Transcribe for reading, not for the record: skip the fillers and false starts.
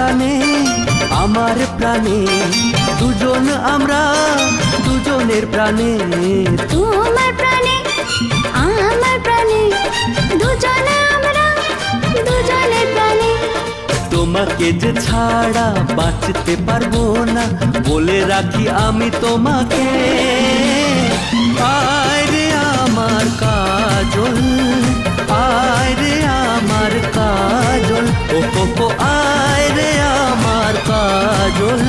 প্রাণে আমার প্রাণে, দুজন আমরা দুজনের প্রাণে। তোমার প্রাণে আমার প্রাণে, দুজনে আমরা দুজনের প্রাণে। তোমাকে যে ছাড়া বাঁচতে পারবো না, বলে রাখি আমি তোমাকে। আয় রে আমার কাজল, আয় রে আমার কাজল, ও আয় রে আমার কাজল।